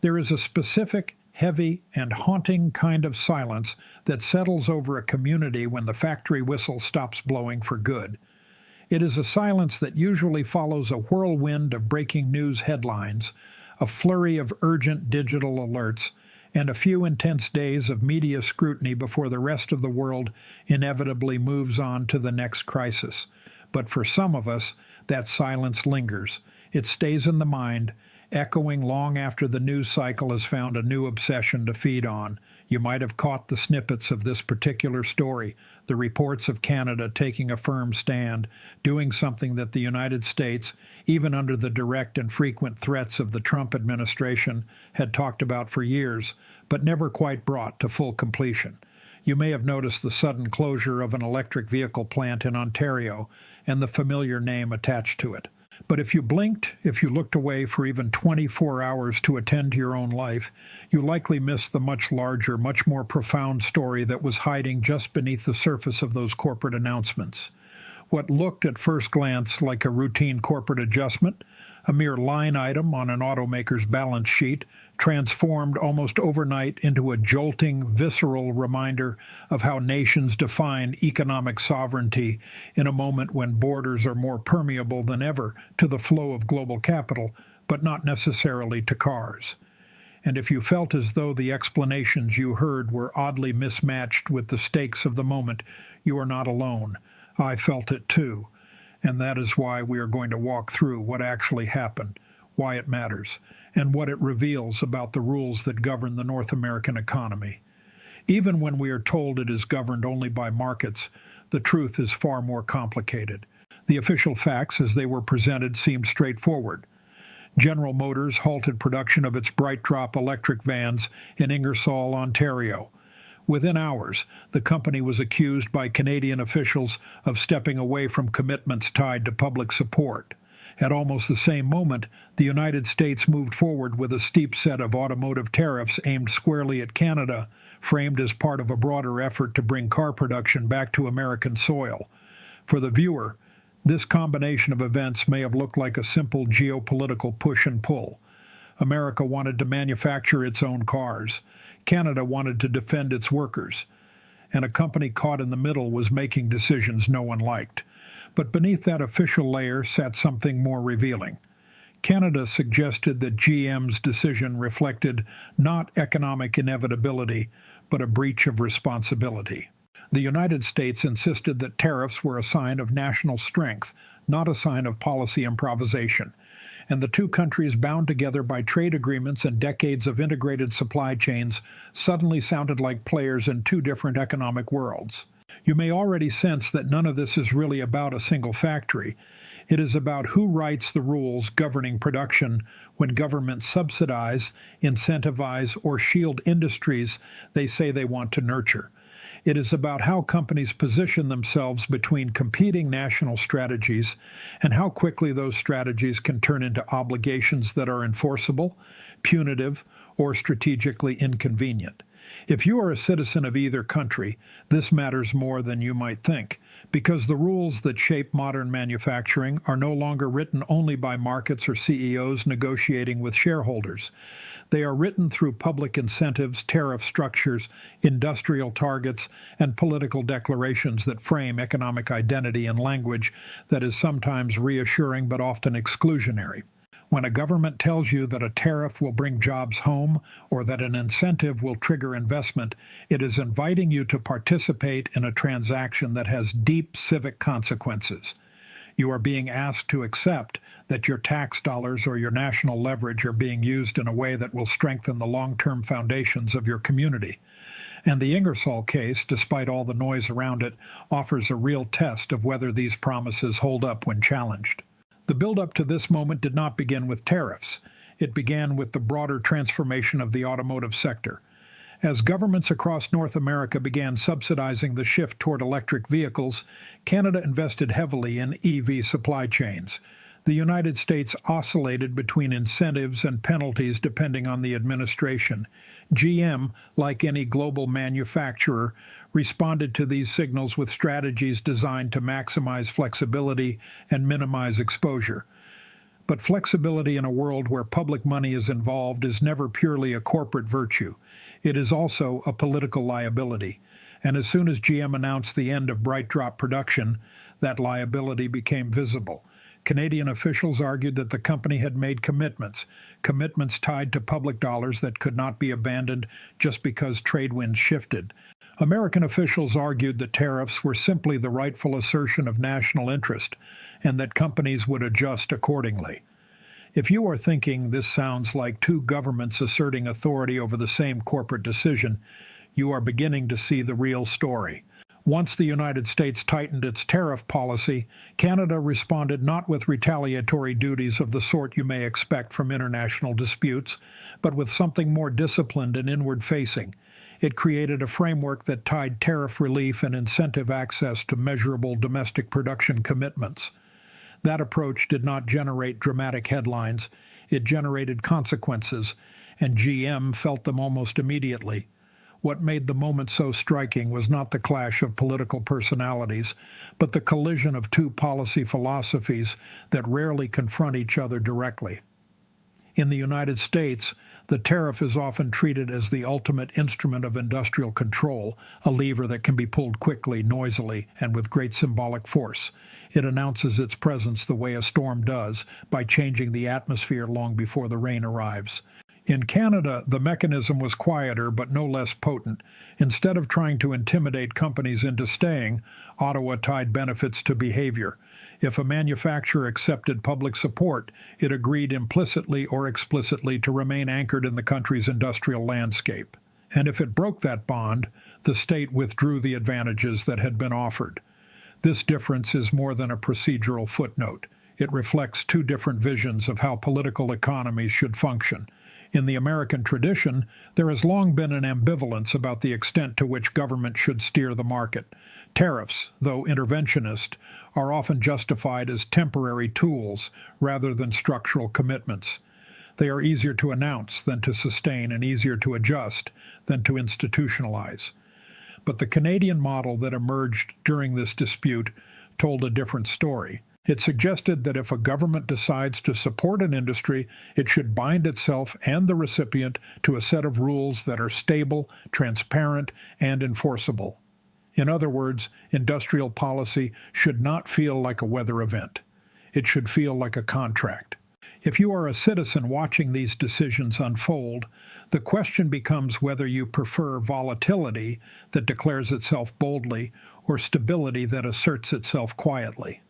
There is a specific, heavy, and haunting kind of silence that settles over a community when the factory whistle stops blowing for good. It is a silence that usually follows a whirlwind of breaking news headlines, a flurry of urgent digital alerts, and a few intense days of media scrutiny before the rest of the world inevitably moves on to the next crisis. But for some of us, that silence lingers. It stays in the mind, echoing long after the news cycle has found a new obsession to feed on. You might have caught the snippets of this particular story, the reports of Canada taking a firm stand, doing something that the United States, even under the direct and frequent threats of the Trump administration, had talked about for years, but never quite brought to full completion. You may have noticed the sudden closure of an electric vehicle plant in Ontario and the familiar name attached to it. But if you blinked, if you looked away for even 24 hours to attend to your own life, you likely missed the much larger, much more profound story that was hiding just beneath the surface of those corporate announcements. What looked at first glance like a routine corporate adjustment, a mere line item on an automaker's balance sheet, transformed almost overnight into a jolting, visceral reminder of how nations define economic sovereignty in a moment when borders are more permeable than ever to the flow of global capital, but not necessarily to cars. And if you felt as though the explanations you heard were oddly mismatched with the stakes of the moment, you are not alone. I felt it too. And that is why we are going to walk through what actually happened, why it matters, and what it reveals about the rules that govern the North American economy. Even when we are told it is governed only by markets, the truth is far more complicated. The official facts as they were presented seemed straightforward. General Motors halted production of its BrightDrop electric vans in Ingersoll, Ontario. Within hours, the company was accused by Canadian officials of stepping away from commitments tied to public support. At almost the same moment, the United States moved forward with a steep set of automotive tariffs aimed squarely at Canada, framed as part of a broader effort to bring car production back to American soil. For the viewer, this combination of events may have looked like a simple geopolitical push and pull. America wanted to manufacture its own cars. Canada wanted to defend its workers. And a company caught in the middle was making decisions no one liked. But beneath that official layer sat something more revealing. Canada suggested that GM's decision reflected not economic inevitability, but a breach of responsibility. The United States insisted that tariffs were a sign of national strength, not a sign of policy improvisation. And the two countries, bound together by trade agreements and decades of integrated supply chains, suddenly sounded like players in two different economic worlds. You may already sense that none of this is really about a single factory. It is about who writes the rules governing production when governments subsidize, incentivize, or shield industries they say they want to nurture. It is about how companies position themselves between competing national strategies and how quickly those strategies can turn into obligations that are enforceable, punitive, or strategically inconvenient. If you are a citizen of either country, this matters more than you might think, because the rules that shape modern manufacturing are no longer written only by markets or CEOs negotiating with shareholders. They are written through public incentives, tariff structures, industrial targets, and political declarations that frame economic identity in language that is sometimes reassuring but often exclusionary. When a government tells you that a tariff will bring jobs home or that an incentive will trigger investment, it is inviting you to participate in a transaction that has deep civic consequences. You are being asked to accept that your tax dollars or your national leverage are being used in a way that will strengthen the long-term foundations of your community. And the Ingersoll case, despite all the noise around it, offers a real test of whether these promises hold up when challenged. The build-up to this moment did not begin with tariffs. It began with the broader transformation of the automotive sector. As governments across North America began subsidizing the shift toward electric vehicles, Canada invested heavily in EV supply chains. The United States oscillated between incentives and penalties depending on the administration. GM, like any global manufacturer, responded to these signals with strategies designed to maximize flexibility and minimize exposure. But flexibility in a world where public money is involved is never purely a corporate virtue. It is also a political liability. And as soon as GM announced the end of BrightDrop production, that liability became visible. Canadian officials argued that the company had made commitments tied to public dollars that could not be abandoned just because trade winds shifted. American officials argued that tariffs were simply the rightful assertion of national interest, and that companies would adjust accordingly. If you are thinking this sounds like two governments asserting authority over the same corporate decision, you are beginning to see the real story. Once the United States tightened its tariff policy, Canada responded not with retaliatory duties of the sort you may expect from international disputes, but with something more disciplined and inward-facing. It created a framework that tied tariff relief and incentive access to measurable domestic production commitments. That approach did not generate dramatic headlines. It generated consequences, and GM felt them almost immediately. What made the moment so striking was not the clash of political personalities, but the collision of two policy philosophies that rarely confront each other directly. In the United States, the tariff is often treated as the ultimate instrument of industrial control, a lever that can be pulled quickly, noisily, and with great symbolic force. It announces its presence the way a storm does, by changing the atmosphere long before the rain arrives. In Canada, the mechanism was quieter but no less potent. Instead of trying to intimidate companies into staying, Ottawa tied benefits to behavior. If a manufacturer accepted public support, it agreed implicitly or explicitly to remain anchored in the country's industrial landscape. And if it broke that bond, the state withdrew the advantages that had been offered. This difference is more than a procedural footnote. It reflects two different visions of how political economies should function. In the American tradition, there has long been an ambivalence about the extent to which government should steer the market. Tariffs, though interventionist, are often justified as temporary tools rather than structural commitments. They are easier to announce than to sustain and easier to adjust than to institutionalize. But the Canadian model that emerged during this dispute told a different story. It suggested that if a government decides to support an industry, it should bind itself and the recipient to a set of rules that are stable, transparent, and enforceable. In other words, industrial policy should not feel like a weather event. It should feel like a contract. If you are a citizen watching these decisions unfold, the question becomes whether you prefer volatility that declares itself boldly or stability that asserts itself quietly.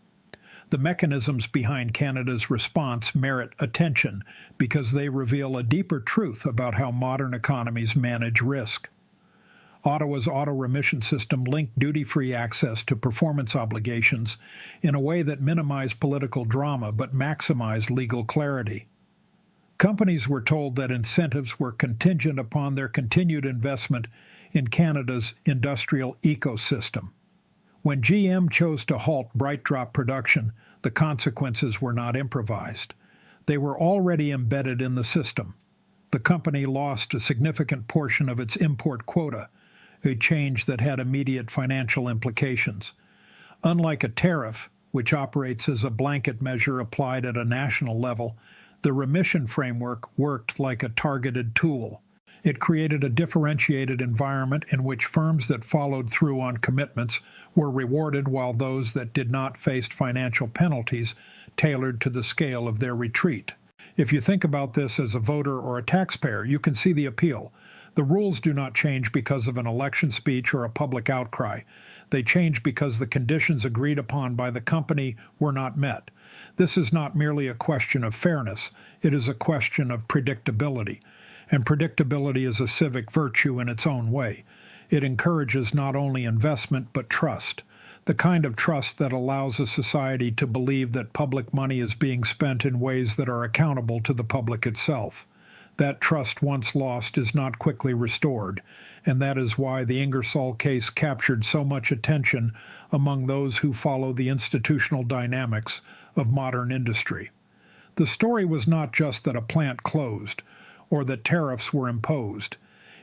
The mechanisms behind Canada's response merit attention because they reveal a deeper truth about how modern economies manage risk. Ottawa's auto-remission system linked duty-free access to performance obligations in a way that minimized political drama but maximized legal clarity. Companies were told that incentives were contingent upon their continued investment in Canada's industrial ecosystem. When GM chose to halt BrightDrop production, the consequences were not improvised. They were already embedded in the system. The company lost a significant portion of its import quota, a change that had immediate financial implications. Unlike a tariff, which operates as a blanket measure applied at a national level, the Remission framework worked like a targeted tool. It created a differentiated environment in which firms that followed through on commitments were rewarded while those that did not faced financial penalties tailored to the scale of their retreat. If you think about this as a voter or a taxpayer, you can see the appeal. The rules do not change because of an election speech or a public outcry. They change because the conditions agreed upon by the company were not met. This is not merely a question of fairness. It is a question of predictability. And predictability is a civic virtue in its own way. It encourages not only investment but trust, the kind of trust that allows a society to believe that public money is being spent in ways that are accountable to the public itself. That trust once lost is not quickly restored, and that is why the Ingersoll case captured so much attention among those who follow the institutional dynamics of modern industry. The story was not just that a plant closed, or that tariffs were imposed.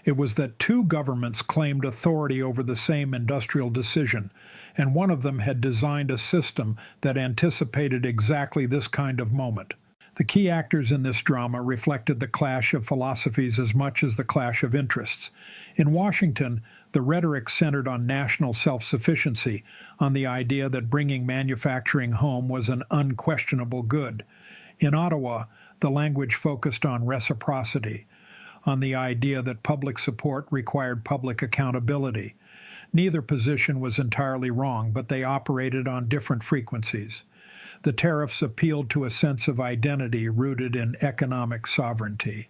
It was that two governments claimed authority over the same industrial decision, and one of them had designed a system that anticipated exactly this kind of moment. The key actors in this drama reflected the clash of philosophies as much as the clash of interests. In Washington, the rhetoric centered on national self-sufficiency, on the idea that bringing manufacturing home was an unquestionable good. In Ottawa, the language focused on reciprocity, on the idea that public support required public accountability. Neither position was entirely wrong, but they operated on different frequencies. The tariffs appealed to a sense of identity rooted in economic sovereignty.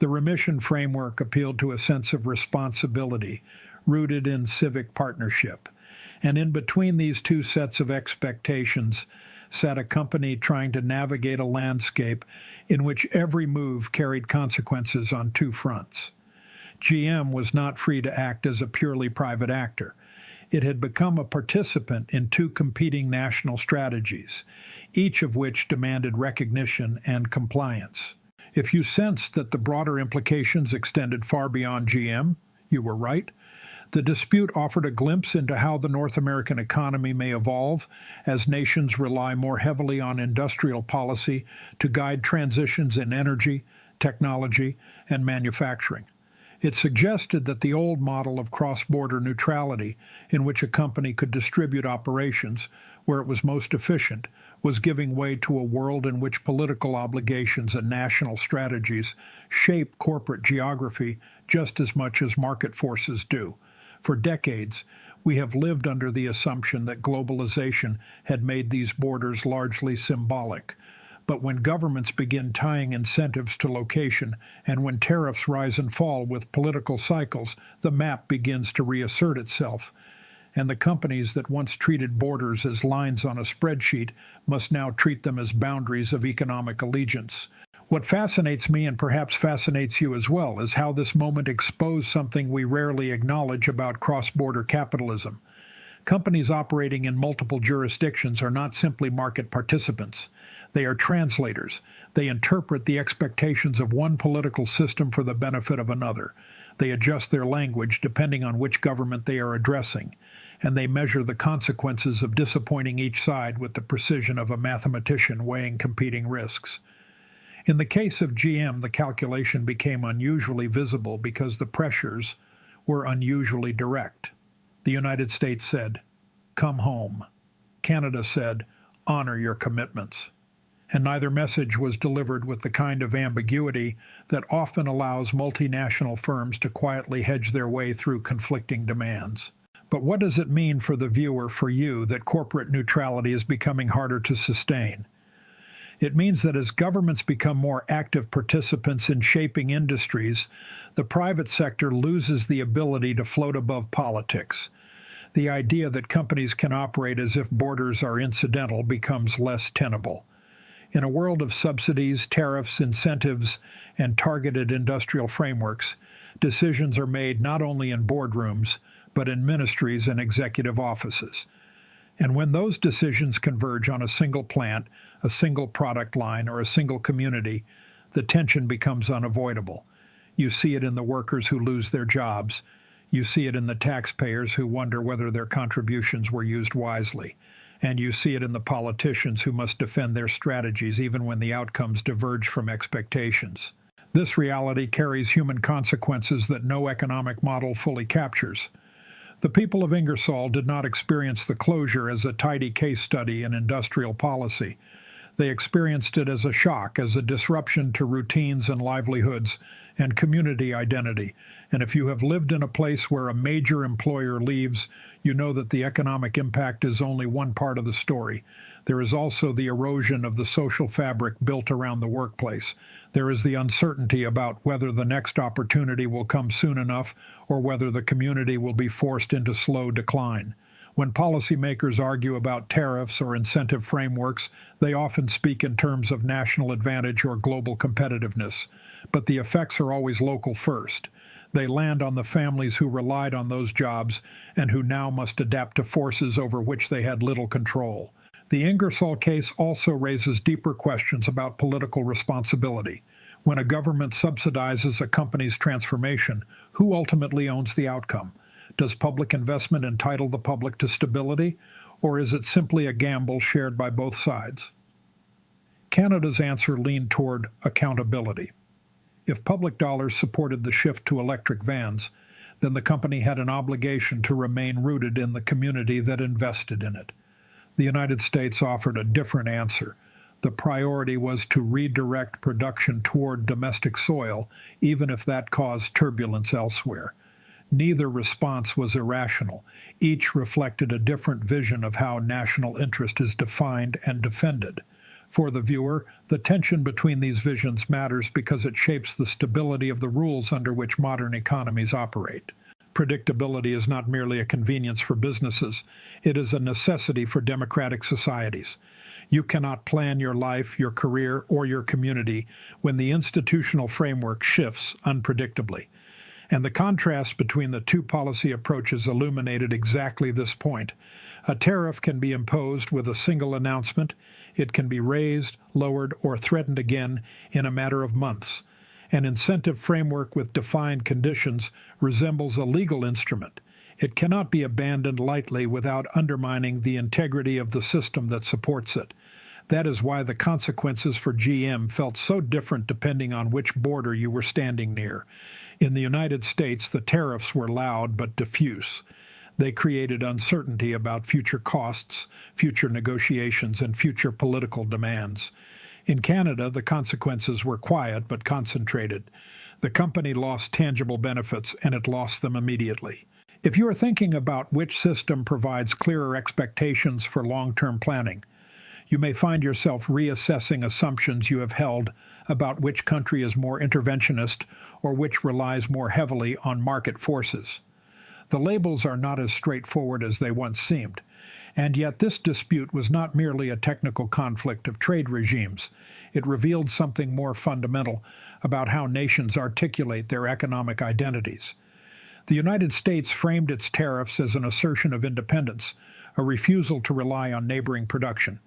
The Remission framework appealed to a sense of responsibility rooted in civic partnership. And in between these two sets of expectations sat a company trying to navigate a landscape in which every move carried consequences on two fronts. GM was not free to act as a purely private actor. It had become a participant in two competing national strategies, each of which demanded recognition and compliance. If you sensed that the broader implications extended far beyond GM, you were right. The dispute offered a glimpse into how the North American economy may evolve as nations rely more heavily on industrial policy to guide transitions in energy, technology, and manufacturing. It suggested that the old model of cross-border neutrality, in which a company could distribute operations where it was most efficient, was giving way to a world in which political obligations and national strategies shape corporate geography just as much as market forces do. For decades, we have lived under the assumption that globalization had made these borders largely symbolic. But when governments begin tying incentives to location, and when tariffs rise and fall with political cycles, the map begins to reassert itself. And the companies that once treated borders as lines on a spreadsheet must now treat them as boundaries of economic allegiance. What fascinates me, and perhaps fascinates you as well, is how this moment exposed something we rarely acknowledge about cross-border capitalism. Companies operating in multiple jurisdictions are not simply market participants. They are translators. They interpret the expectations of one political system for the benefit of another. They adjust their language depending on which government they are addressing, and they measure the consequences of disappointing each side with the precision of a mathematician weighing competing risks. In the case of GM, the calculation became unusually visible because the pressures were unusually direct. The United States said, "Come home." Canada said, "Honor your commitments." And neither message was delivered with the kind of ambiguity that often allows multinational firms to quietly hedge their way through conflicting demands. But what does it mean for the viewer, for you, that corporate neutrality is becoming harder to sustain? It means that as governments become more active participants in shaping industries, the private sector loses the ability to float above politics. The idea that companies can operate as if borders are incidental becomes less tenable. In a world of subsidies, tariffs, incentives, and targeted industrial frameworks, decisions are made not only in boardrooms, but in ministries and executive offices. And when those decisions converge on a single plant, a single product line, or a single community, the tension becomes unavoidable. You see it in the workers who lose their jobs. You see it in the taxpayers who wonder whether their contributions were used wisely. And you see it in the politicians who must defend their strategies even when the outcomes diverge from expectations. This reality carries human consequences that no economic model fully captures. The people of Ingersoll did not experience the closure as a tidy case study in industrial policy. They experienced it as a shock, as a disruption to routines and livelihoods and community identity. And if you have lived in a place where a major employer leaves, you know that the economic impact is only one part of the story. There is also the erosion of the social fabric built around the workplace. There is the uncertainty about whether the next opportunity will come soon enough or whether the community will be forced into slow decline. When policymakers argue about tariffs or incentive frameworks, they often speak in terms of national advantage or global competitiveness. But the effects are always local first. They land on the families who relied on those jobs and who now must adapt to forces over which they had little control. The Ingersoll case also raises deeper questions about political responsibility. When a government subsidizes a company's transformation, who ultimately owns the outcome? Does public investment entitle the public to stability, or is it simply a gamble shared by both sides? Canada's answer leaned toward accountability. If public dollars supported the shift to electric vans, then the company had an obligation to remain rooted in the community that invested in it. The United States offered a different answer. The priority was to redirect production toward domestic soil, even if that caused turbulence elsewhere. Neither response was irrational. Each reflected a different vision of how national interest is defined and defended. For the viewer, the tension between these visions matters because it shapes the stability of the rules under which modern economies operate. Predictability is not merely a convenience for businesses, it is a necessity for democratic societies. You cannot plan your life, your career, or your community when the institutional framework shifts unpredictably. And the contrast between the two policy approaches illuminated exactly this point. A tariff can be imposed with a single announcement. It can be raised, lowered, or threatened again in a matter of months. An incentive framework with defined conditions resembles a legal instrument. It cannot be abandoned lightly without undermining the integrity of the system that supports it. That is why the consequences for GM felt so different depending on which border you were standing near. In the United States, the tariffs were loud but diffuse. They created uncertainty about future costs, future negotiations, and future political demands. In Canada, the consequences were quiet but concentrated. The company lost tangible benefits, and it lost them immediately. If you are thinking about which system provides clearer expectations for long-term planning, you may find yourself reassessing assumptions you have held about which country is more interventionist or which relies more heavily on market forces. The labels are not as straightforward as they once seemed, and yet this dispute was not merely a technical conflict of trade regimes. It revealed something more fundamental about how nations articulate their economic identities. The United States framed its tariffs as an assertion of independence, a refusal to rely on neighboring production.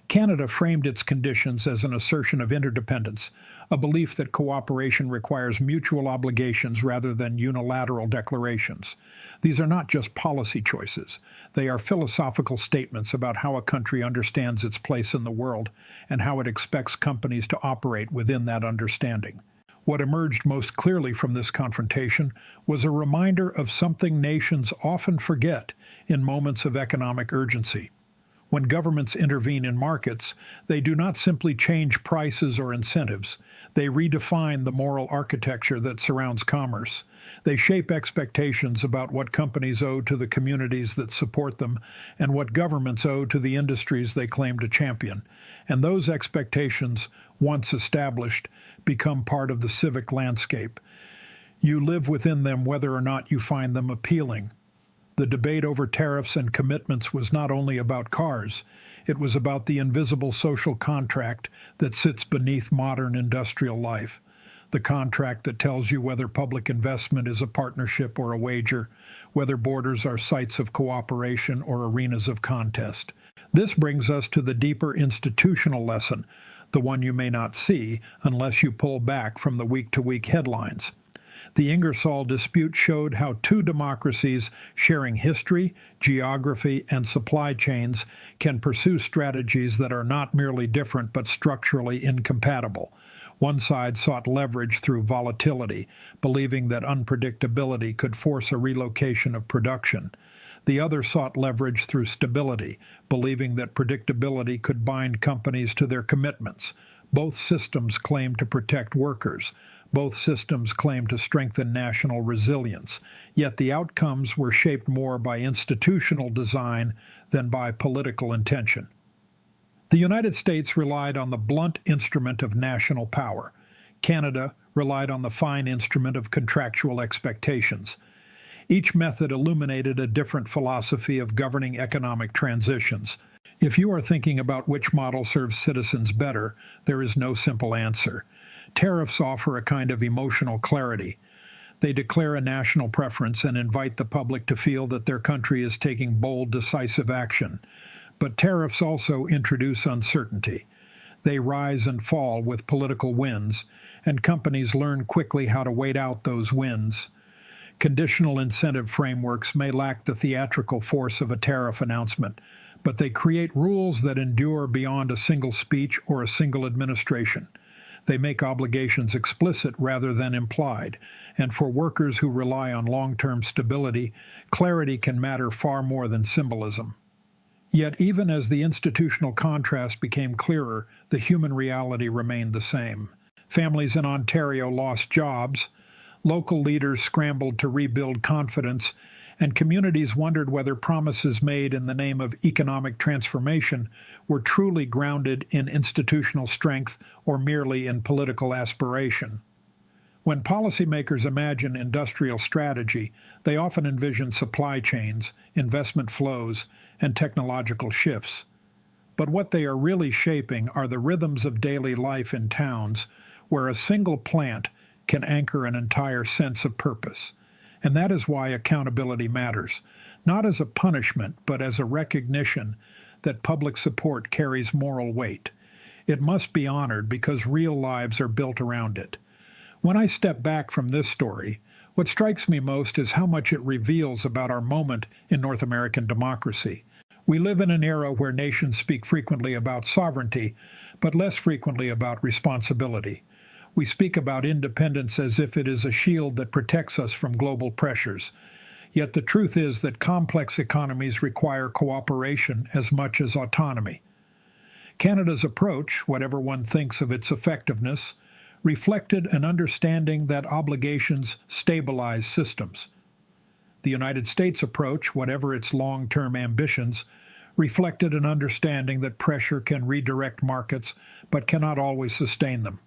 Canada framed its conditions as an assertion of interdependence, a belief that cooperation requires mutual obligations rather than unilateral declarations. These are not just policy choices. They are philosophical statements about how a country understands its place in the world and how it expects companies to operate within that understanding. What emerged most clearly from this confrontation was a reminder of something nations often forget in moments of economic urgency. When governments intervene in markets, they do not simply change prices or incentives. They redefine the moral architecture that surrounds commerce. They shape expectations about what companies owe to the communities that support them and what governments owe to the industries they claim to champion. And those expectations, once established, become part of the civic landscape. You live within them whether or not you find them appealing. The debate over tariffs and commitments was not only about cars, it was about the invisible social contract that sits beneath modern industrial life. The contract that tells you whether public investment is a partnership or a wager, whether borders are sites of cooperation or arenas of contest. This brings us to the deeper institutional lesson, the one you may not see unless you pull back from the week-to-week headlines. The Ingersoll dispute showed how two democracies sharing history, geography, and supply chains can pursue strategies that are not merely different but structurally incompatible. One side sought leverage through volatility, believing that unpredictability could force a relocation of production. The other sought leverage through stability, believing that predictability could bind companies to their commitments. Both systems claimed to protect workers. Both systems claimed to strengthen national resilience, yet the outcomes were shaped more by institutional design than by political intention. The United States relied on the blunt instrument of national power. Canada relied on the fine instrument of contractual expectations. Each method illuminated a different philosophy of governing economic transitions. If you are thinking about which model serves citizens better, there is no simple answer. Tariffs offer a kind of emotional clarity. They declare a national preference and invite the public to feel that their country is taking bold, decisive action. But tariffs also introduce uncertainty. They rise and fall with political winds, and companies learn quickly how to wait out those winds. Conditional incentive frameworks may lack the theatrical force of a tariff announcement, but they create rules that endure beyond a single speech or a single administration. They make obligations explicit rather than implied, and for workers who rely on long-term stability, clarity can matter far more than symbolism. Yet even as the institutional contrast became clearer, the human reality remained the same. Families in Ontario lost jobs, local leaders scrambled to rebuild confidence, and communities wondered whether promises made in the name of economic transformation were truly grounded in institutional strength or merely in political aspiration. When policymakers imagine industrial strategy, they often envision supply chains, investment flows, and technological shifts. But what they are really shaping are the rhythms of daily life in towns, where a single plant can anchor an entire sense of purpose. And that is why accountability matters, not as a punishment, but as a recognition that public support carries moral weight. It must be honored because real lives are built around it. When I step back from this story, what strikes me most is how much it reveals about our moment in North American democracy. We live in an era where nations speak frequently about sovereignty, but less frequently about responsibility. We speak about independence as if it is a shield that protects us from global pressures. Yet the truth is that complex economies require cooperation as much as autonomy. Canada's approach, whatever one thinks of its effectiveness, reflected an understanding that obligations stabilize systems. The United States approach, whatever its long-term ambitions, reflected an understanding that pressure can redirect markets but cannot always sustain them.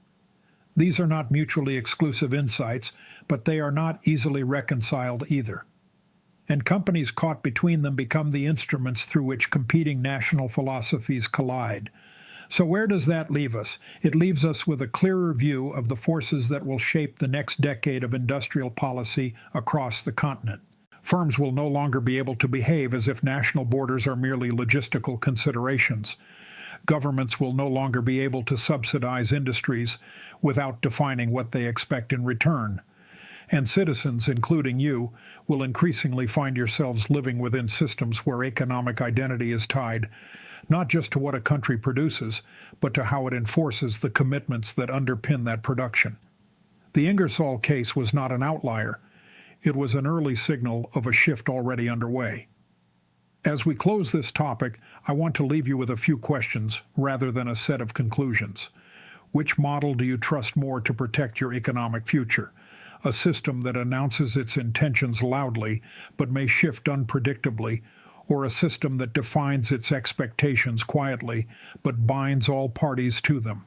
These are not mutually exclusive insights, but they are not easily reconciled either. And companies caught between them become the instruments through which competing national philosophies collide. So where does that leave us? It leaves us with a clearer view of the forces that will shape the next decade of industrial policy across the continent. Firms will no longer be able to behave as if national borders are merely logistical considerations. Governments will no longer be able to subsidize industries without defining what they expect in return. And citizens, including you, will increasingly find yourselves living within systems where economic identity is tied not just to what a country produces, but to how it enforces the commitments that underpin that production. The Ingersoll case was not an outlier. It was an early signal of a shift already underway. As we close this topic, I want to leave you with a few questions rather than a set of conclusions. Which model do you trust more to protect your economic future? A system that announces its intentions loudly but may shift unpredictably, or a system that defines its expectations quietly but binds all parties to them?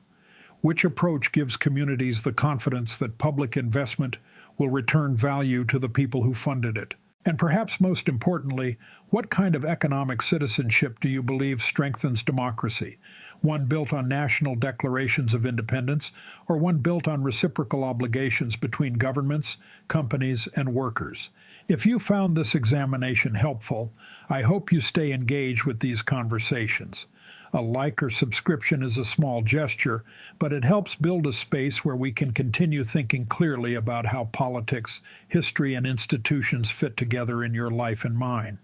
Which approach gives communities the confidence that public investment will return value to the people who funded it? And perhaps most importantly, what kind of economic citizenship do you believe strengthens democracy? One built on national declarations of independence, or one built on reciprocal obligations between governments, companies, and workers? If you found this examination helpful, I hope you stay engaged with these conversations. A like or subscription is a small gesture, but it helps build a space where we can continue thinking clearly about how politics, history, and institutions fit together in your life and mine.